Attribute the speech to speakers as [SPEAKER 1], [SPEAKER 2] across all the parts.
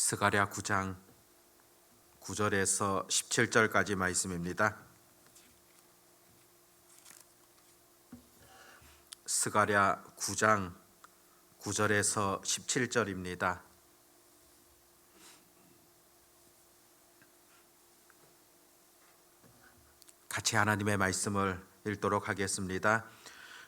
[SPEAKER 1] 스가랴 9장 9절에서 17절까지 말씀입니다. 스가랴 9장 9절에서 17절입니다. 같이 하나님의 말씀을 읽도록 하겠습니다.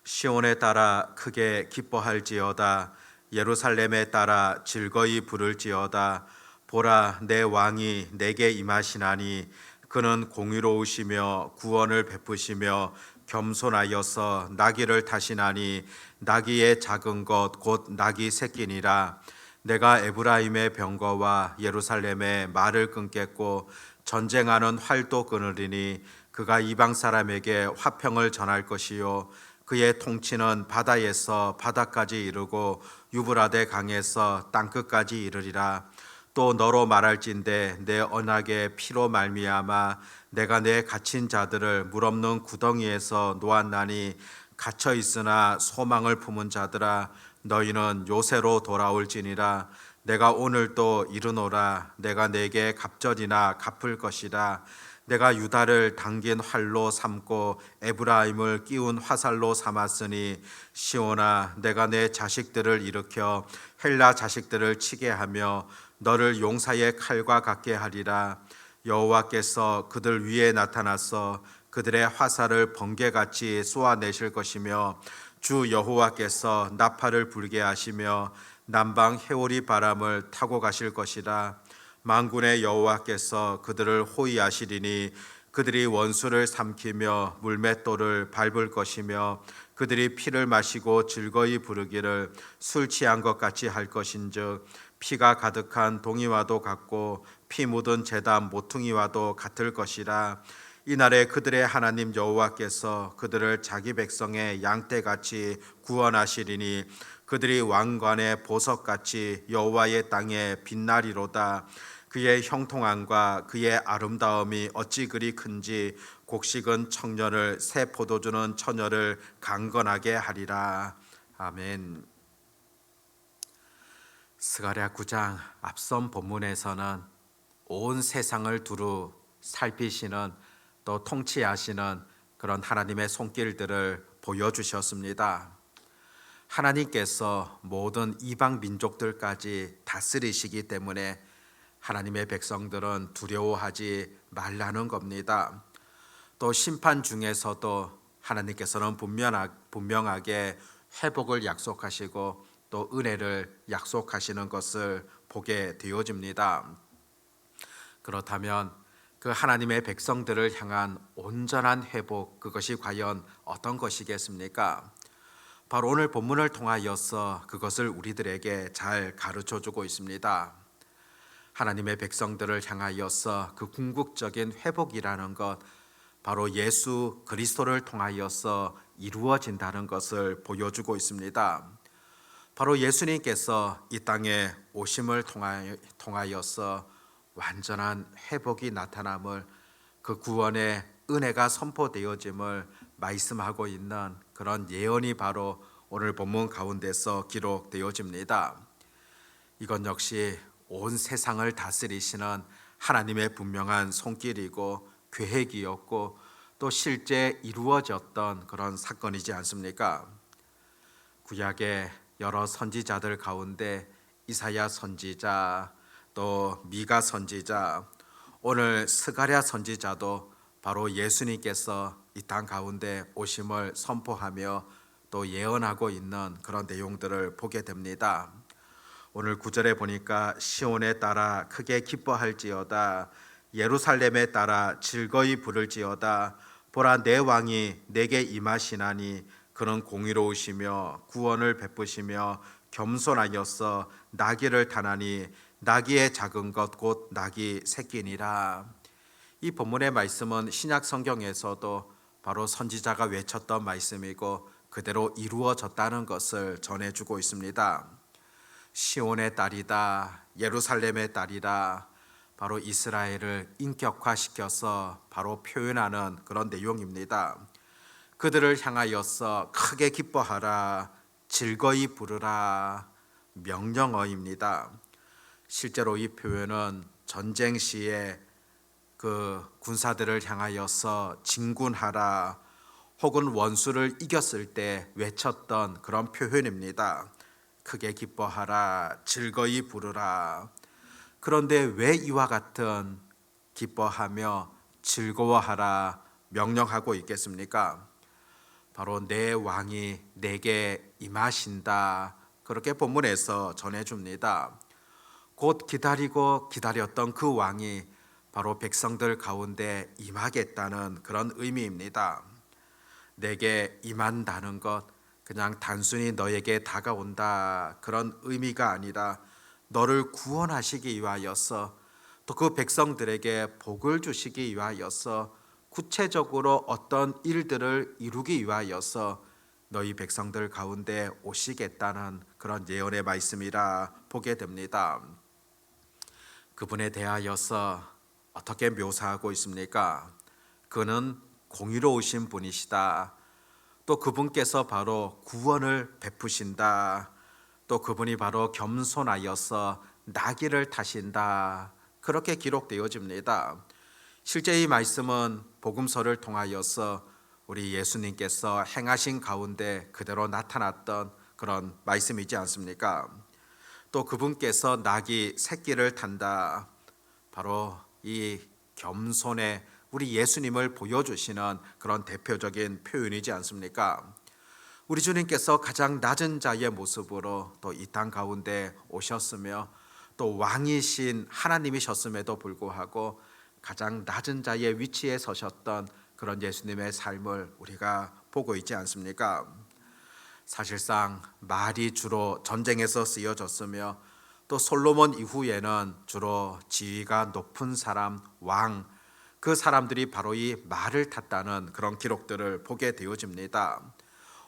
[SPEAKER 1] 시온에 따라 크게 기뻐할지어다. 예루살렘에 따라 즐거이 부를지어다. 보라, 내 왕이 내게 임하시나니 그는 공의로우시며 구원을 베푸시며 겸손하여서 나귀를 타시나니 나귀의 작은 것 곧 나귀 새끼니라. 내가 에브라임의 병거와 예루살렘의 말을 끊겠고 전쟁하는 활도 끊으리니 그가 이방 사람에게 화평을 전할 것이요 그의 통치는 바다에서 바다까지 이르고 유브라데 강에서 땅끝까지 이르리라. 또 너로 말할진대 내 언약의 피로 말미암아 내가 내 갇힌 자들을 물 없는 구덩이에서 놓았나니 갇혀 있으나 소망을 품은 자들아 너희는 요새로 돌아올지니라. 내가 오늘도 이르노라. 내가 내게 갑절이나 갚을 것이라. 내가 유다를 당긴 활로 삼고 에브라임을 끼운 화살로 삼았으니 시온아, 내가 내 자식들을 일으켜 헬라 자식들을 치게 하며 너를 용사의 칼과 같게 하리라. 여호와께서 그들 위에 나타나서 그들의 화살을 번개같이 쏘아내실 것이며 주 여호와께서 나팔을 불게 하시며 남방 해오리 바람을 타고 가실 것이라. 만군의 여호와께서 그들을 호위하시리니 그들이 원수를 삼키며 물맷돌을 밟을 것이며 그들이 피를 마시고 즐거이 부르기를 술 취한 것 같이 할 것인즉 피가 가득한 동이와도 같고 피 묻은 제단 모퉁이와도 같을 것이라. 이날에 그들의 하나님 여호와께서 그들을 자기 백성의 양떼같이 구원하시리니 그들이 왕관의 보석같이 여호와의 땅에 빛나리로다. 그의 형통함과 그의 아름다움이 어찌 그리 큰지 곡식은 청년을 새 포도주는 처녀를 강건하게 하리라. 아멘. 스가랴 9장 앞선 본문에서는 온 세상을 두루 살피시는 또 통치하시는 그런 하나님의 손길들을 보여주셨습니다. 하나님께서 모든 이방 민족들까지 다스리시기 때문에 하나님의 백성들은 두려워하지 말라는 겁니다. 또 심판 중에서도 하나님께서는 분명하게 회복을 약속하시고 또 은혜를 약속하시는 것을 보게 되어집니다. 그렇다면 그 하나님의 백성들을 향한 온전한 회복, 그것이 과연 어떤 것이겠습니까? 바로 오늘 본문을 통하여서 그것을 우리들에게 잘 가르쳐주고 있습니다. 하나님의 백성들을 향하여서 그 궁극적인 회복이라는 것, 바로 예수 그리스도를 통하여서 이루어진다는 것을 보여주고 있습니다. 바로 예수님께서 이 땅에 오심을 통하여서 완전한 회복이 나타남을, 그 구원의 은혜가 선포되어짐을 말씀하고 있는 그런 예언이 바로 오늘 본문 가운데서 기록되어집니다. 이건 역시 온 세상을 다스리시는 하나님의 분명한 손길이고 계획이었고 또 실제 이루어졌던 그런 사건이지 않습니까? 구약의 여러 선지자들 가운데 이사야 선지자, 또 미가 선지자, 오늘 스가랴 선지자도 바로 예수님께서 이 땅 가운데 오심을 선포하며 또 예언하고 있는 그런 내용들을 보게 됩니다. 오늘 9절에 보니까 시온에 따라 크게 기뻐할지어다. 예루살렘에 따라 즐거이 부를지어다. 보라, 내 왕이 내게 임하시나니 그는 공의로우시며 구원을 베푸시며 겸손하여서 나귀를 타나니 나귀의 작은 것 곧 나귀 새끼니라. 이 본문의 말씀은 신약 성경에서도 바로 선지자가 외쳤던 말씀이고 그대로 이루어졌다는 것을 전해주고 있습니다. 시온의 딸이다, 예루살렘의 딸이다, 바로 이스라엘을 인격화시켜서 바로 표현하는 그런 내용입니다. 그들을 향하여서 크게 기뻐하라, 즐거이 부르라, 명령어입니다. 실제로 이 표현은 전쟁 시에 그 군사들을 향하여서 진군하라 혹은 원수를 이겼을 때 외쳤던 그런 표현입니다. 크게 기뻐하라, 즐거이 부르라. 그런데 왜 이와 같은 기뻐하며 즐거워하라 명령하고 있겠습니까? 바로 내 왕이 내게 임하신다. 그렇게 본문에서 전해줍니다. 곧 기다리고 기다렸던 그 왕이 바로 백성들 가운데 임하겠다는 그런 의미입니다. 내게 임한다는 것, 그냥 단순히 너에게 다가온다 그런 의미가 아니라 너를 구원하시기 위하여서 또 그 백성들에게 복을 주시기 위하여서 구체적으로 어떤 일들을 이루기 위하여서 너희 백성들 가운데 오시겠다는 그런 예언의 말씀이라 보게 됩니다. 그분에 대하여서 어떻게 묘사하고 있습니까? 그는 공의로우신 분이시다. 또 그분께서 바로 구원을 베푸신다. 또 그분이 바로 겸손하여서 나귀를 타신다. 그렇게 기록되어집니다. 실제 이 말씀은 복음서를 통하여서 우리 예수님께서 행하신 가운데 그대로 나타났던 그런 말씀이지 않습니까? 또 그분께서 나귀 새끼를 탄다. 바로 이 겸손의 우리 예수님을 보여주시는 그런 대표적인 표현이지 않습니까? 우리 주님께서 가장 낮은 자의 모습으로 또 이 땅 가운데 오셨으며 또 왕이신 하나님이셨음에도 불구하고 가장 낮은 자의 위치에 서셨던 그런 예수님의 삶을 우리가 보고 있지 않습니까? 사실상 말이 주로 전쟁에서 쓰여졌으며 또 솔로몬 이후에는 주로 지위가 높은 사람, 왕, 그 사람들이 바로 이 말을 탔다는 그런 기록들을 보게 되어집니다.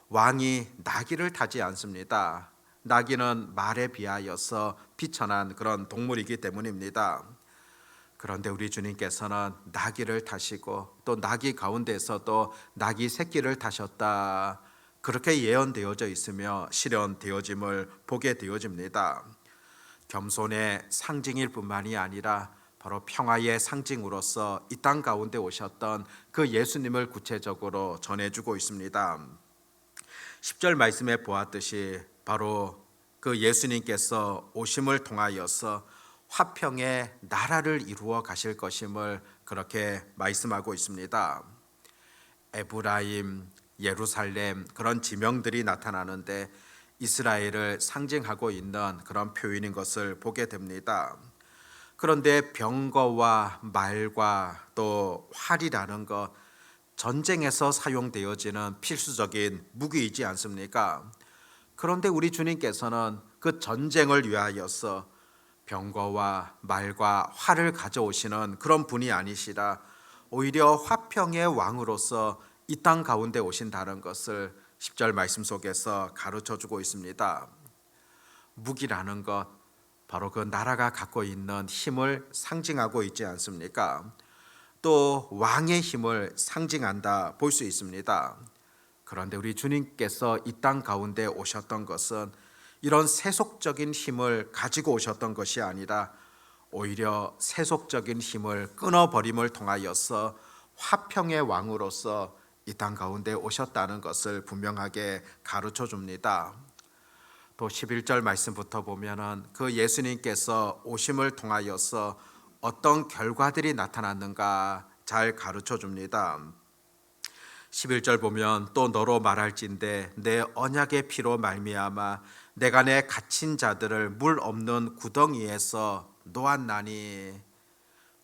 [SPEAKER 1] 왕이 나귀를 타지 않습니다. 나귀는 말에 비하여서 비천한 그런 동물이기 때문입니다. 그런데 우리 주님께서는 나귀를 타시고 또 나귀 가운데서도 나귀 새끼를 타셨다. 그렇게 예언되어져 있으며 실현되어짐을 보게 되어집니다. 겸손의 상징일 뿐만이 아니라 바로 평화의 상징으로서 이 땅 가운데 오셨던 그 예수님을 구체적으로 전해주고 있습니다. 10절 말씀에 보았듯이 바로 그 예수님께서 오심을 통하여서 화평의 나라를 이루어 가실 것임을 그렇게 말씀하고 있습니다. 에브라임, 예루살렘 그런 지명들이 나타나는데 이스라엘을 상징하고 있는 그런 표현인 것을 보게 됩니다. 그런데 병거와 말과 또 활이라는 것, 전쟁에서 사용되어지는 필수적인 무기이지 않습니까? 그런데 우리 주님께서는 그 전쟁을 위하여서 병거와 말과 활을 가져오시는 그런 분이 아니시라 오히려 화평의 왕으로서 이 땅 가운데 오신다는 것을 10절 말씀 속에서 가르쳐 주고 있습니다. 무기라는 것, 바로 그 나라가 갖고 있는 힘을 상징하고 있지 않습니까? 또 왕의 힘을 상징한다 볼 수 있습니다. 그런데 우리 주님께서 이 땅 가운데 오셨던 것은 이런 세속적인 힘을 가지고 오셨던 것이 아니라 오히려 세속적인 힘을 끊어버림을 통하여서 화평의 왕으로서 이 땅 가운데 오셨다는 것을 분명하게 가르쳐 줍니다. 또 11절 말씀부터 보면은 그 예수님께서 오심을 통하여서 어떤 결과들이 나타났는가 잘 가르쳐 줍니다. 11절 보면 또 너로 말할진대 내 언약의 피로 말미암아 내가 내 갇힌 자들을 물 없는 구덩이에서 놓았나니,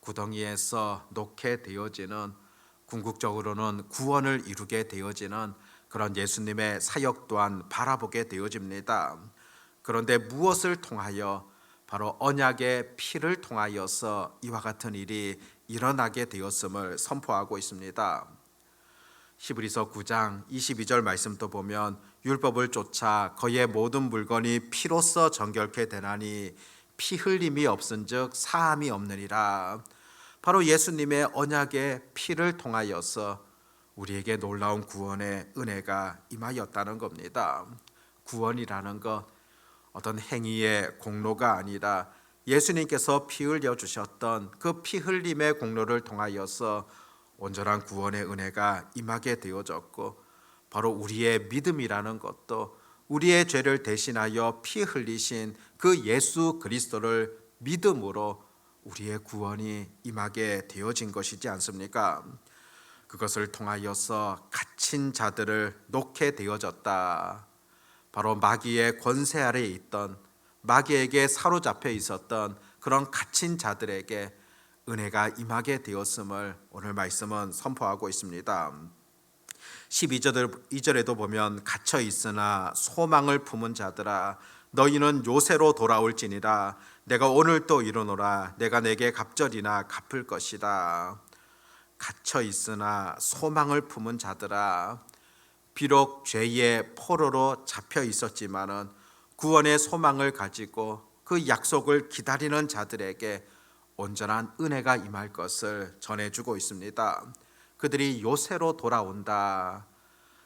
[SPEAKER 1] 구덩이에서 놓게 되어지는, 궁극적으로는 구원을 이루게 되어지는 그런 예수님의 사역 또한 바라보게 되어집니다. 그런데 무엇을 통하여? 바로 언약의 피를 통하여서 이와 같은 일이 일어나게 되었음을 선포하고 있습니다. 히브리서 9장 22절 말씀도 보면 율법을 쫓아 거의 모든 물건이 피로써 정결케 되나니 피 흘림이 없은즉 사함이 없느니라. 바로 예수님의 언약의 피를 통하여서 우리에게 놀라운 구원의 은혜가 임하였다는 겁니다. 구원이라는 것 어떤 행위의 공로가 아니라 예수님께서 피 흘려 주셨던 그 피 흘림의 공로를 통하여서 온전한 구원의 은혜가 임하게 되어졌고, 바로 우리의 믿음이라는 것도 우리의 죄를 대신하여 피 흘리신 그 예수 그리스도를 믿음으로 우리의 구원이 임하게 되어진 것이지 않습니까? 그것을 통하여서 갇힌 자들을 놓게 되어졌다. 바로 마귀의 권세 아래에 있던, 마귀에게 사로잡혀 있었던 그런 갇힌 자들에게 은혜가 임하게 되었음을 오늘 말씀은 선포하고 있습니다. 12절에도 보면 갇혀 있으나 소망을 품은 자들아 너희는 요새로 돌아올지니라. 내가 오늘 또 이르노라. 내가 내게 갑절이나 갚을 것이다. 갇혀 있으나 소망을 품은 자들아, 비록 죄의 포로로 잡혀 있었지만은 구원의 소망을 가지고 그 약속을 기다리는 자들에게 온전한 은혜가 임할 것을 전해주고 있습니다. 그들이 요새로 돌아온다.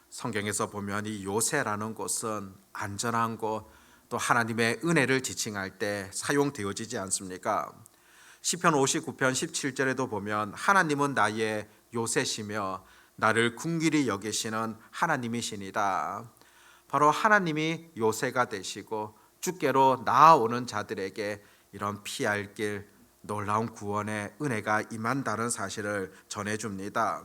[SPEAKER 1] 성경에서 보면 이 요새라는 곳은 안전한 곳, 또 하나님의 은혜를 지칭할 때 사용되어지지 않습니까? 시편 59편 17절에도 보면 하나님은 나의 요새시며 나를 긍휼히 여기시는 하나님이시니다. 바로 하나님이 요새가 되시고 주께로 나아오는 자들에게 이런 피할 길, 놀라운 구원의 은혜가 임한다는 사실을 전해줍니다.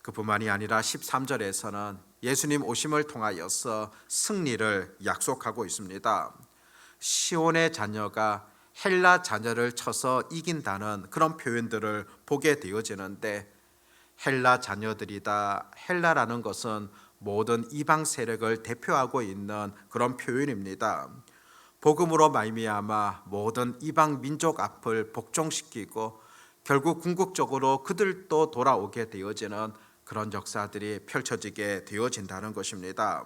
[SPEAKER 1] 그뿐만이 아니라 13절에서는 예수님 오심을 통하여서 승리를 약속하고 있습니다. 시온의 자녀가 헬라 자녀를 쳐서 이긴다는 그런 표현들을 보게 되어지는데, 헬라 자녀들이다, 헬라라는 것은 모든 이방 세력을 대표하고 있는 그런 표현입니다. 복음으로 말미암아 모든 이방 민족 앞을 복종시키고 결국 궁극적으로 그들도 돌아오게 되어지는 그런 역사들이 펼쳐지게 되어진다는 것입니다.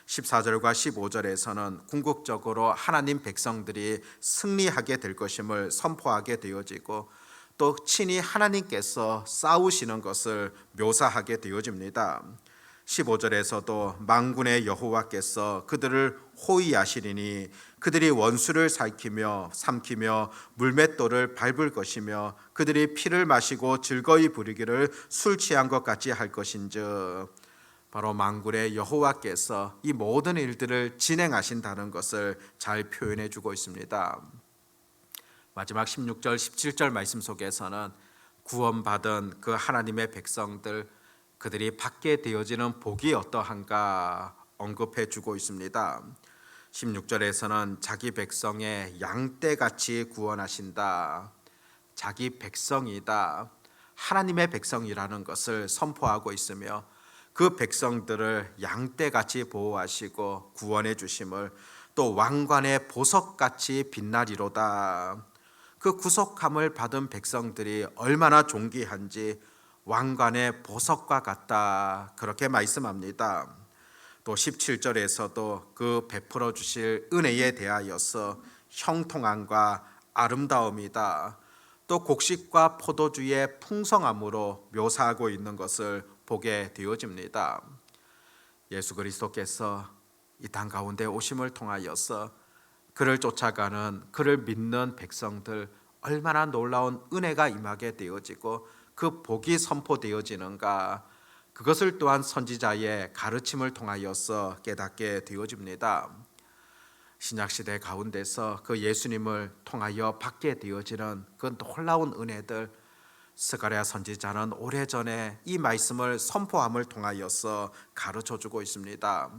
[SPEAKER 1] 14절과 15절에서는 궁극적으로 하나님 백성들이 승리하게 될 것임을 선포하게 되어지고, 또 친히 하나님께서 싸우시는 것을 묘사하게 되어집니다. 15절에서도 만군의 여호와께서 그들을 호위하시리니 그들이 원수를 삼키며 물맷돌을 밟을 것이며 그들이 피를 마시고 즐거이 부리기를 술 취한 것 같이 할 것인즉, 바로 만군의 여호와께서 이 모든 일들을 진행하신다는 것을 잘 표현해 주고 있습니다. 마지막 16절 17절 말씀 속에서는 구원받은 그 하나님의 백성들, 그들이 받게 되어지는 복이 어떠한가 언급해 주고 있습니다. 16절에서는 자기 백성의 양떼같이 구원하신다. 자기 백성이다, 하나님의 백성이라는 것을 선포하고 있으며, 그 백성들을 양떼같이 보호하시고 구원해 주심을, 또 왕관의 보석같이 빛나리로다. 그 구속함을 받은 백성들이 얼마나 존귀한지 왕관의 보석과 같다, 그렇게 말씀합니다. 또 17절에서도 그 베풀어 주실 은혜에 대하여서 형통함과 아름다움이다, 또 곡식과 포도주의 풍성함으로 묘사하고 있는 것을 보게 되어집니다. 예수 그리스도께서 이 땅 가운데 오심을 통하여서 그를 쫓아가는, 그를 믿는 백성들 얼마나 놀라운 은혜가 임하게 되어지고 그 복이 선포되어지는가, 그것을 또한 선지자의 가르침을 통하여서 깨닫게 되어집니다. 신약시대 가운데서 그 예수님을 통하여 받게 되어지는 그 놀라운 은혜들, 스가랴 선지자는 오래전에 이 말씀을 선포함을 통하여서 가르쳐주고 있습니다.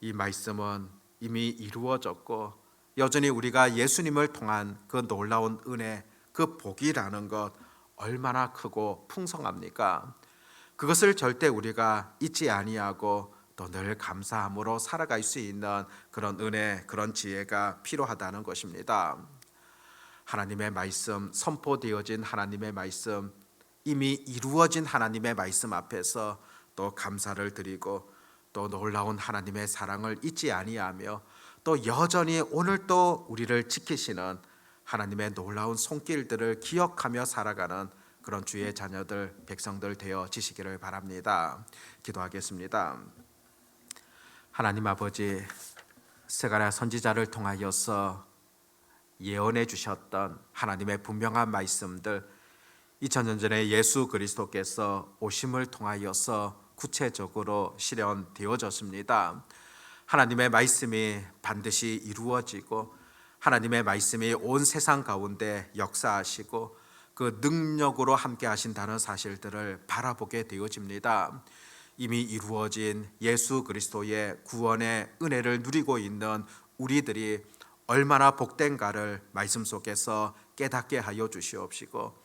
[SPEAKER 1] 이 말씀은 이미 이루어졌고 여전히 우리가 예수님을 통한 그 놀라운 은혜, 그 복이라는 것 얼마나 크고 풍성합니까? 그것을 절대 우리가 잊지 아니하고 또 늘 감사함으로 살아갈 수 있는 그런 은혜, 그런 지혜가 필요하다는 것입니다. 하나님의 말씀, 선포되어진 하나님의 말씀, 이미 이루어진 하나님의 말씀 앞에서 또 감사를 드리고 또 놀라운 하나님의 사랑을 잊지 아니하며 또 여전히 오늘도 우리를 지키시는 하나님의 놀라운 손길들을 기억하며 살아가는 그런 주의 자녀들, 백성들 되어지시기를 바랍니다. 기도하겠습니다. 하나님 아버지, 스가랴 선지자를 통하여서 예언해 주셨던 하나님의 분명한 말씀들 2000년 전에 예수 그리스도께서 오심을 통하여서 구체적으로 실현되어졌습니다. 하나님의 말씀이 반드시 이루어지고 하나님의 말씀이 온 세상 가운데 역사하시고 그 능력으로 함께 하신다는 사실들을 바라보게 되어집니다. 이미 이루어진 예수 그리스도의 구원의 은혜를 누리고 있는 우리들이 얼마나 복된가를 말씀 속에서 깨닫게 하여 주시옵시고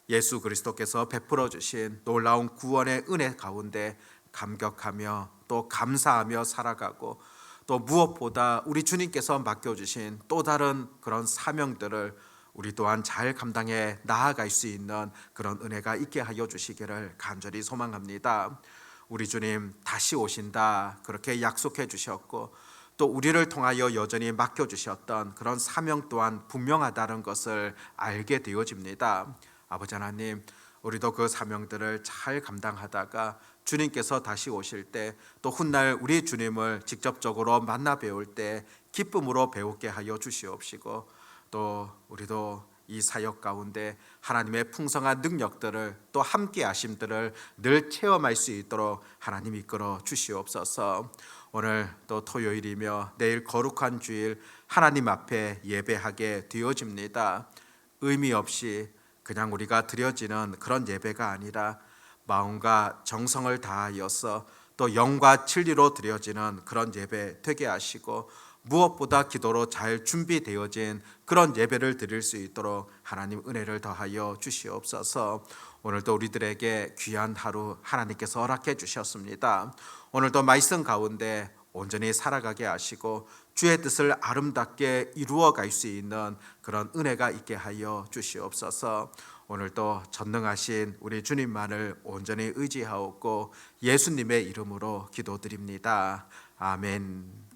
[SPEAKER 1] 예수 그리스도께서 베풀어 주신 놀라운 구원의 은혜 가운데 감격하며 또 감사하며 살아가고 또 무엇보다 우리 주님께서 맡겨주신 또 다른 그런 사명들을 우리 또한 잘 감당해 나아갈 수 있는 그런 은혜가 있게 하여 주시기를 간절히 소망합니다. 우리 주님 다시 오신다 그렇게 약속해 주셨고 또 우리를 통하여 여전히 맡겨주셨던 그런 사명 또한 분명하다는 것을 알게 되어집니다. 아버지 하나님, 우리도 그 사명들을 잘 감당하다가 주님께서 다시 오실 때 또 훗날 우리 주님을 직접적으로 만나 배울 때 기쁨으로 배우게 하여 주시옵시고 또 우리도 이 사역 가운데 하나님의 풍성한 능력들을 또 함께 하심들을 늘 체험할 수 있도록 하나님 이끌어 주시옵소서. 오늘 또 토요일이며 내일 거룩한 주일 하나님 앞에 예배하게 되어집니다. 의미 없이 그냥 우리가 드려지는 그런 예배가 아니라 마음과 정성을 다하여서 또 영과 진리로 드려지는 그런 예배 되게 하시고 무엇보다 기도로 잘 준비되어진 그런 예배를 드릴 수 있도록 하나님 은혜를 더하여 주시옵소서. 오늘도 우리들에게 귀한 하루 하나님께서 허락해 주셨습니다. 오늘도 말씀 가운데 온전히 살아가게 하시고 주의 뜻을 아름답게 이루어갈 수 있는 그런 은혜가 있게 하여 주시옵소서. 오늘도 전능하신 우리 주님만을 온전히 의지하옵고 예수님의 이름으로 기도드립니다. 아멘.